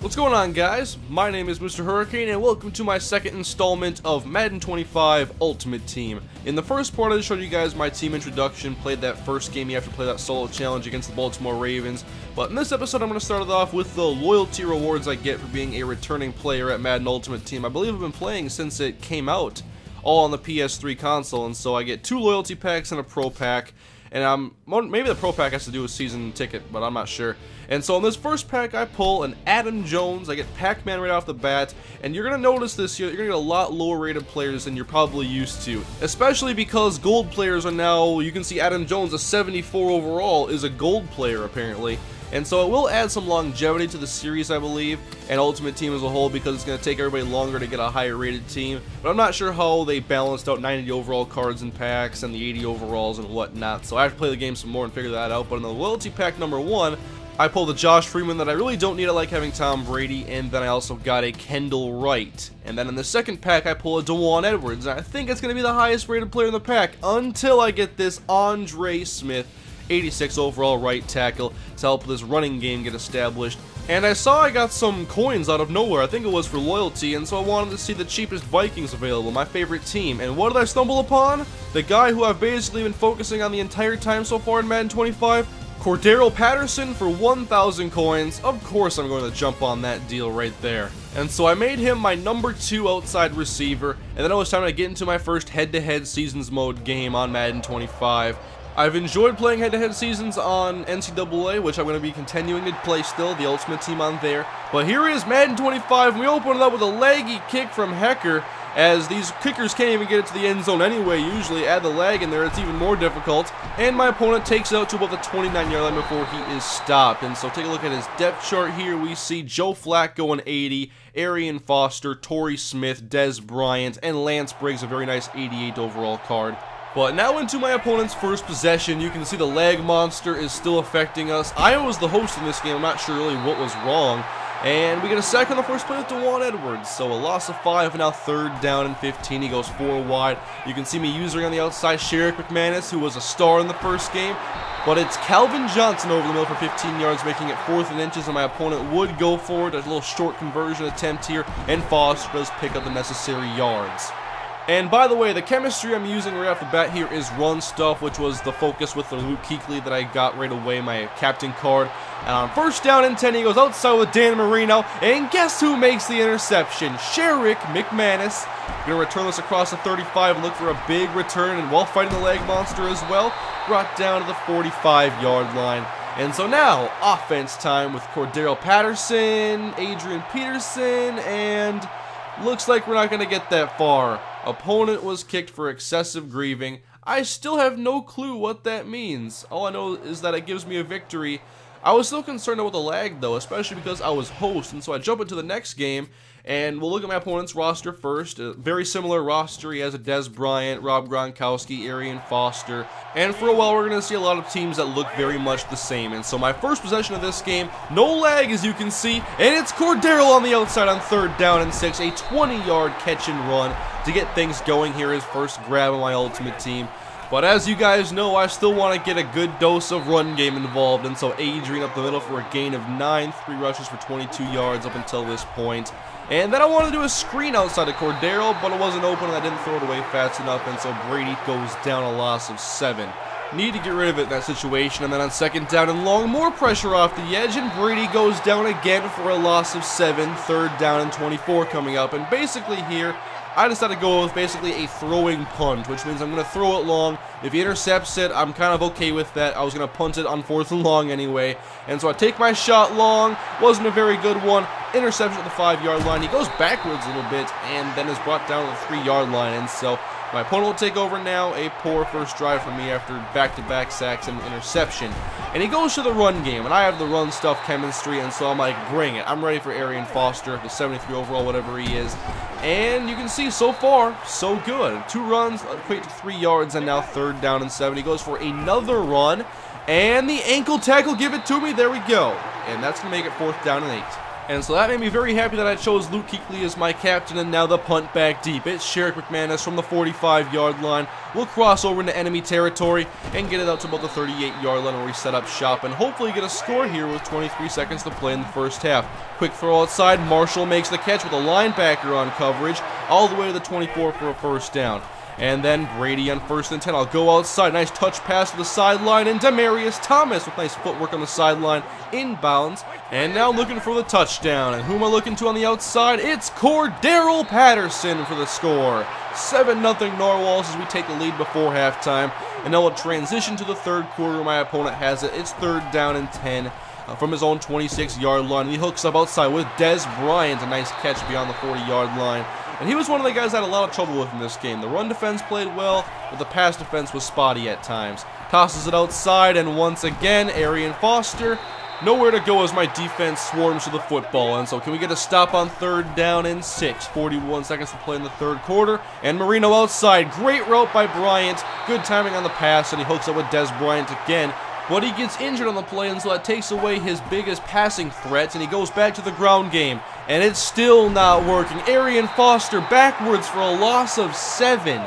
What's going on, guys? My name is Mr. Hurricane and welcome to my second installment of Madden 25 Ultimate Team. In the first part I showed you guys my team introduction, played that first game you have to play that solo challenge against the Baltimore Ravens, but in this episode I'm going to start it off with the loyalty rewards I get for being a returning player at Madden Ultimate Team. I believe I've been playing since it came out, all on the PS3 console, and so I get 2 loyalty packs and a pro pack. And maybe the pro pack has to do with season ticket, but I'm not sure. And so in this first pack, I pull an Adam Jones. I get Pac-Man right off the bat, and you're gonna notice this year you're gonna get a lot lower rated players than you're probably used to, especially because gold players are now. You can see Adam Jones, a 74 overall, is a gold player apparently. And so it will add some longevity to the series, I believe, and Ultimate Team as a whole, because it's going to take everybody longer to get a higher rated team. But I'm not sure how they balanced out 90 overall cards and packs and the 80 overalls and whatnot, so I have to play the game some more and figure that out. But in the loyalty pack number 1, I pulled a Josh Freeman that I really don't need. I like having Tom Brady, and then I also got a Kendall Wright. And then in the second pack, I pull a Dewan Edwards, and I think it's going to be the highest rated player in the pack until I get this Andre Smith, 86 overall right tackle, to help this running game get established. And I saw I got some coins out of nowhere. I think it was for loyalty, and so I wanted to see the cheapest Vikings available, my favorite team. And what did I stumble upon? The guy who I've basically been focusing on the entire time so far in Madden 25, Cordero Patterson, for 1,000 coins. Of course I'm going to jump on that deal right there. And so I made him my number 2 outside receiver, and then it was time to get into my first head-to-head seasons mode game on Madden 25. I've enjoyed playing head-to-head seasons on NCAA, which I'm going to be continuing to play still, the Ultimate Team on there. But here is Madden 25, and we open it up with a leggy kick from Hecker, as these kickers can't even get it to the end zone anyway. Usually add the lag in there, it's even more difficult. And my opponent takes it out to about the 29-yard line before he is stopped. And so take a look at his depth chart here. We see Joe Flacco an 80, Arian Foster, Torrey Smith, Des Bryant, and Lance Briggs, a very nice 88 overall card. But now into my opponent's first possession. You can see the lag monster is still affecting us. I was the host in this game. I'm not sure really what was wrong. And we get a sack on the first play with Dewan Edwards. So a loss of 5, and now 3rd down and 15. He goes 4 wide. You can see me using on the outside Sherrick McManus, who was a star in the first game. But it's Calvin Johnson over the middle for 15 yards, making it 4th and inches, and my opponent would go for it. A little short conversion attempt here, and Foster does pick up the necessary yards. And by the way, the chemistry I'm using right off the bat here is run stuff, which was the focus with the Luke Kuechly that I got right away, my captain card. And on 1st down and 10, he goes outside with Dan Marino, and guess who makes the interception? Sherrick McManus. Gonna return this across the 35 and look for a big return, and while fighting the leg monster as well, brought down to the 45-yard line. And so now, offense time with Cordero Patterson, Adrian Peterson, and looks like we're not going to get that far. Opponent was kicked for excessive grieving. I still have no clue what that means. All I know is that it gives me a victory. I was still concerned about the lag though, especially because I was host, and so I jump into the next game, and we'll look at my opponent's roster first. A very similar roster. He has a Des Bryant, Rob Gronkowski, Arian Foster, and for a while we're going to see a lot of teams that look very much the same. And so my first possession of this game, no lag as you can see, and it's Cordero on the outside on 3rd down and 6, a 20-yard catch and run to get things going here, his first grab on my Ultimate Team. But as you guys know, I still want to get a good dose of run game involved, and so Adrian up the middle for a gain of 9, 3 rushes for 22 yards up until this point. And then I wanted to do a screen outside of Cordero, but it wasn't open and I didn't throw it away fast enough, and so Brady goes down a loss of 7. Need to get rid of it in that situation. And then on 2nd down and long, more pressure off the edge, and Brady goes down again for a loss of 7, 3rd down and 24 coming up. And basically here, I decided to go with basically a throwing punt, which means I'm going to throw it long. If he intercepts it, I'm kind of okay with that. I was going to punt it on 4th and long anyway. And so I take my shot long. Wasn't a very good one. Interception at the 5-yard line. He goes backwards a little bit and then is brought down to the 3-yard line. And so my opponent will take over now. A poor first drive for me after back-to-back sacks and interception. And he goes to the run game, and I have the run stuff chemistry, and so I'm like, bring it. I'm ready for Arian Foster, the 73 overall, whatever he is. And you can see so far, so good. 2 runs equate to 3 yards, and now 3rd down and 7. He goes for another run, and the ankle tackle, give it to me. There we go. And that's going to make it 4th down and 8. And so that made me very happy that I chose Luke Kuechly as my captain, and now the punt back deep. It's Sherrick McManus from the 45-yard line. We'll cross over into enemy territory and get it out to about the 38-yard line where we set up shop and hopefully get a score here with 23 seconds to play in the first half. Quick throw outside. Marshall makes the catch with a linebacker on coverage all the way to the 24 for a first down. And then Brady on 1st and 10. I'll go outside. Nice touch pass to the sideline. And Demarius Thomas with nice footwork on the sideline inbounds. And now looking for the touchdown. And who am I looking to on the outside? It's Cordero Patterson for the score. 7-0 Narwhals as we take the lead before halftime. And now we'll transition to the third quarter. My opponent has it. It's 3rd down and 10. From his own 26-yard line. And he hooks up outside with Des Bryant. A nice catch beyond the 40-yard line. And he was one of the guys I had a lot of trouble with in this game. The run defense played well, but the pass defense was spotty at times. Tosses it outside, and once again, Arian Foster. Nowhere to go as my defense swarms to the football. And so can we get a stop on 3rd down and 6? 41 seconds to play in the third quarter. And Marino outside. Great route by Bryant. Good timing on the pass, and he hooks up with Des Bryant again. But he gets injured on the play, and so that takes away his biggest passing threat, and he goes back to the ground game. And it's still not working. Arian Foster backwards for a loss of 7.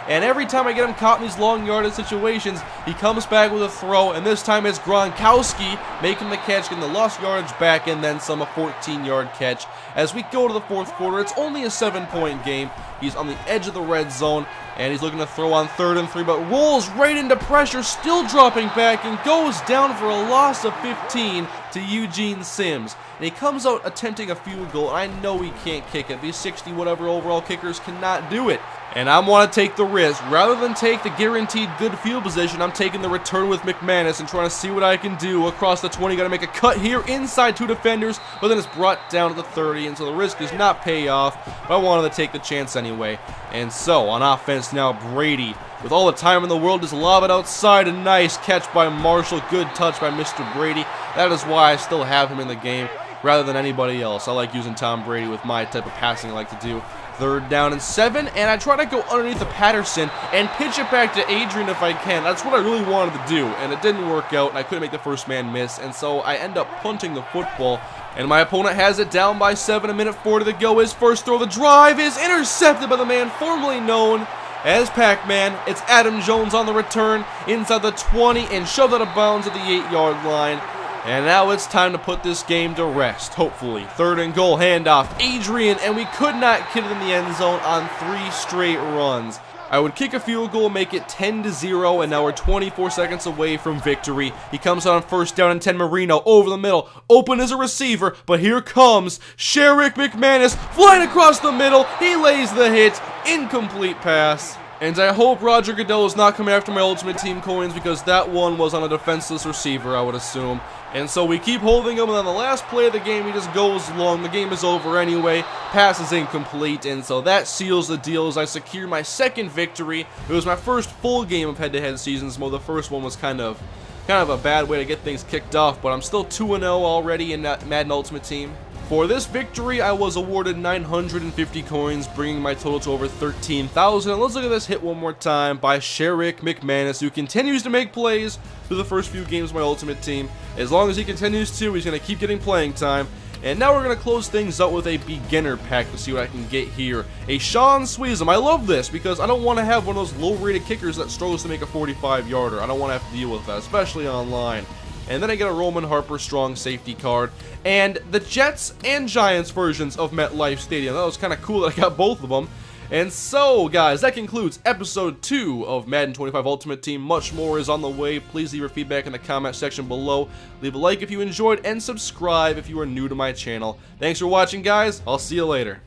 And every time I get him caught in these long yardage situations, he comes back with a throw, and this time it's Gronkowski making the catch, getting the lost yardage back, and then some, a 14-yard catch. As we go to the fourth quarter, it's only a 7-point game. He's on the edge of the red zone, and he's looking to throw on 3rd and 3, but rolls right into pressure, still dropping back, and goes down for a loss of 15 to Eugene Sims. And he comes out attempting a field goal, and I know he can't kick it. These 60-whatever overall kickers cannot do it. And I want to take the risk. Rather than take the guaranteed good field position, I'm taking the return with McManus and trying to see what I can do across the 20. Got to make a cut here inside 2 defenders, but then it's brought down to the 30, and so the risk does not pay off. But I wanted to take the chance anyway. And so on offense now, Brady, with all the time in the world, just lob it outside. A nice catch by Marshall. Good touch by Mr. Brady. That is why I still have him in the game rather than anybody else. I like using Tom Brady with my type of passing I like to do. 3rd down and 7, and I try to go underneath the Patterson and pitch it back to Adrian if I can. That's what I really wanted to do, and it didn't work out, and I couldn't make the first man miss, and so I end up punting the football, and my opponent has it down by 7, a minute 40 to go. His first throw of the drive is intercepted by the man formerly known as Pac-Man. It's Adam Jones on the return inside the 20 and shoved out of bounds at the 8-yard line. And now it's time to put this game to rest, hopefully. 3rd and goal, handoff, Adrian, and we could not get it in the end zone on 3 straight runs. I would kick a field goal, make it 10-0, and now we're 24 seconds away from victory. He comes on 1st down and 10, Marino over the middle, open as a receiver, but here comes Sherrick McManus flying across the middle. He lays the hit, incomplete pass. And I hope Roger Goodell is not coming after my Ultimate Team coins, because that one was on a defenseless receiver, I would assume. And so we keep holding him, and on the last play of the game, he just goes long. The game is over anyway. Pass is incomplete, and so that seals the deal as I secure my 2nd victory. It was my first full game of head-to-head seasons mode. The first one was kind of a bad way to get things kicked off, but I'm still 2-0 already in Madden Ultimate Team. For this victory, I was awarded 950 coins, bringing my total to over 13,000. And let's look at this hit one more time by Sherrick McManus, who continues to make plays through the first few games of my Ultimate Team. As long as he continues to, he's going to keep getting playing time. And now we're going to close things out with a beginner pack to see what I can get here. A Sean Sweezum. I love this because I don't want to have one of those low-rated kickers that struggles to make a 45-yarder. I don't want to have to deal with that, especially online. And then I get a Roman Harper strong safety card, and the Jets and Giants versions of MetLife Stadium. That was kind of cool that I got both of them. And so, guys, that concludes episode 2 of Madden 25 Ultimate Team. Much more is on the way. Please leave your feedback in the comment section below. Leave a like if you enjoyed, and subscribe if you are new to my channel. Thanks for watching, guys. I'll see you later.